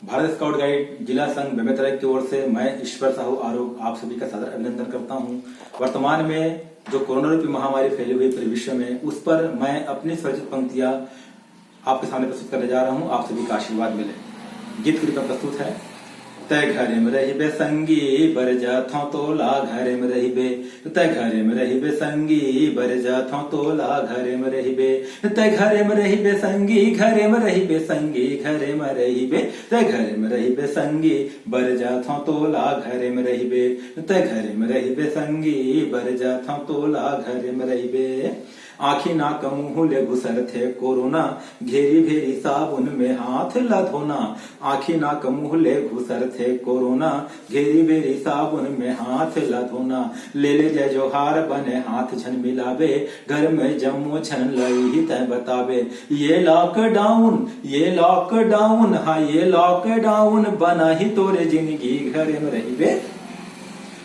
Bharat scout guide जिला संघ बेमेतरा की ओर से मैं ईश्वर साहू आरोप आप सभी का सादर अभिनंदन करता हूं। वर्तमान में जो कोरोना रूपी महामारी फैली हुई पूरे विश्व में, उस पर मैं अपनी स्वरचित पंक्तियां आपके सामने प्रस्तुत करने जा रहा हूं। आप सभी का आशीर्वाद मिले। गीत के रूप में प्रस्तुत है। तय घरे में रहिबे संगी बर जाथों तोला घरे में रहिबे, तय घरे में रहिबे संगी बर जाथों तोला घरे में रहिबे, तय घरे में रहिबे संगी घरे में रहिबे संगी घरे में रहिबे, तय घरे में रहिबे संगी बर जाथों तोला घरे में रहिबे, तय घरे में रहिबे संगी बर जाथों तोला घरे में रहिबे। आखी नाक मुंह ले घुसर थे कोरोना, घेरी भेरी साबुन में हाथ ला धोना। आखी नाक मुंह ले घुसर थे कोरोना, घेरी भेरी साबुन में हाथ ला धोना। ले ले जय जोहार बने हाथ छन मिलावे, घर में जम्मू छन लई ही तय बतावे। ये लॉकडाउन हाँ ये लॉकडाउन बना ही तोरे जिंदगी घरे में रहिबे,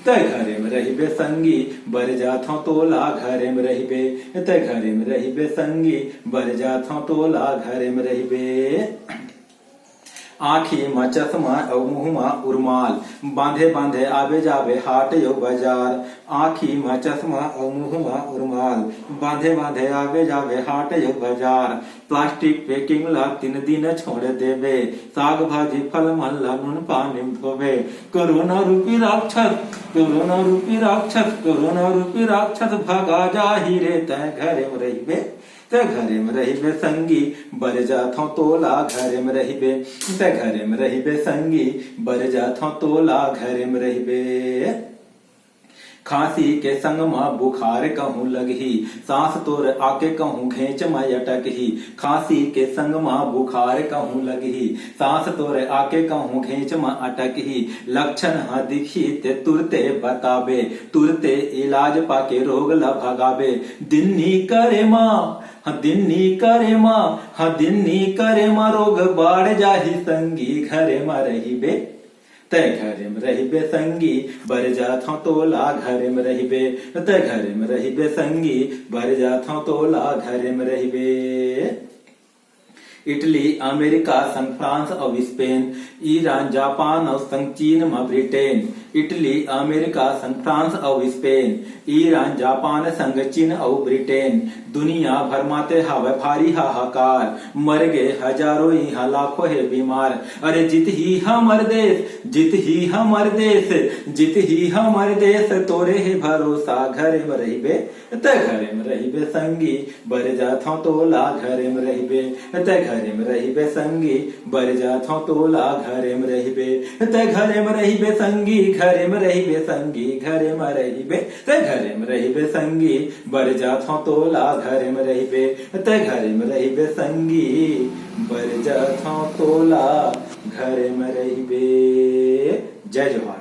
तय घरे में रहिबे संगी बर जाथों तोला घरे में रहिबे, तय घरे में रहिबे संगी बर जाथों तोला घरे में रहिबे। आखी में चश्मा और मुंह में उर्माल, बांधे बांधे आवे जावे हाट यो बाजार। आखी में चश्मा और मुंह में उर्माल, बांधे बांधे आवे जावे हाट यो बाजार। प्लास्टिक पैकिंग ला 3 दिन छोड़ देवे, साग भाजी फल मन ला नून पानी धोवे। कोरोना रूपी राक्षस कोरोना रूपी राक्षस कोरोना रूपी राक्षस भागा जाही रे, तय घरे में रहिबे, तय घरे में रहिबे संगी बर जाथों तोला घरे में रहिबे, तय घरे में रहिबे संगी बर जाथों तोला घरे में रहिबे। खांसी के संग मां बुखार कहूं लगही, सांस तोर आके कहूं खेच मैं अटकही। खांसी के संग मां बुखार कहूं लगही, सांस तोर आके कहूं खेच मैं अटकही। लक्षण हाँ दिखी ते तुरते बतावे, तुरते इलाज पाके रोग ला भगावे। दिन्नी करे मां हाँ दिन्नी करे मां हाँ दिन्नी करे मां, रोग बाढ़ जाही संगी घरे में रहिबे, तय घरे में रहिबे संगी बर जाथों तोला घरे में रहिबे, तय घरे में रहिबे संगी बर जाथों तोला घरे में रहिबे। इटली, अमेरिका, संग फ्रांस और स्पेन, ईरान, जापान और संग चीन में ब्रिटेन। इटली, अमेरिका, संग फ्रांस और स्पेन, ईरान, जापान, संग चीन और ब्रिटेन। दुनिया भर माते हवे भारी हाहाकार, मर गए हजारों यहाँ लाखों है बीमार। अरे जित ही हमर देश जित ही हमर देश जित ही हमर देश, तोरे है भरोसा घरे में रहिबे, तय घरे में रहिबे संगी बर जाथों तोला घरे में रहिबे, तय घरे में रहिबे संगी बर जाथों तोला घरे में रहिबे, तय घरे में रहिबे संगी घरे में रहिबे संगी घरे में रहिबे, तय घरे में रहिबे संगी बर जाथों तोला घरे में रहिबे, तय घरे में रहिबे संगी बर जाथों तोला घरे में रहिबे। जय जोहार।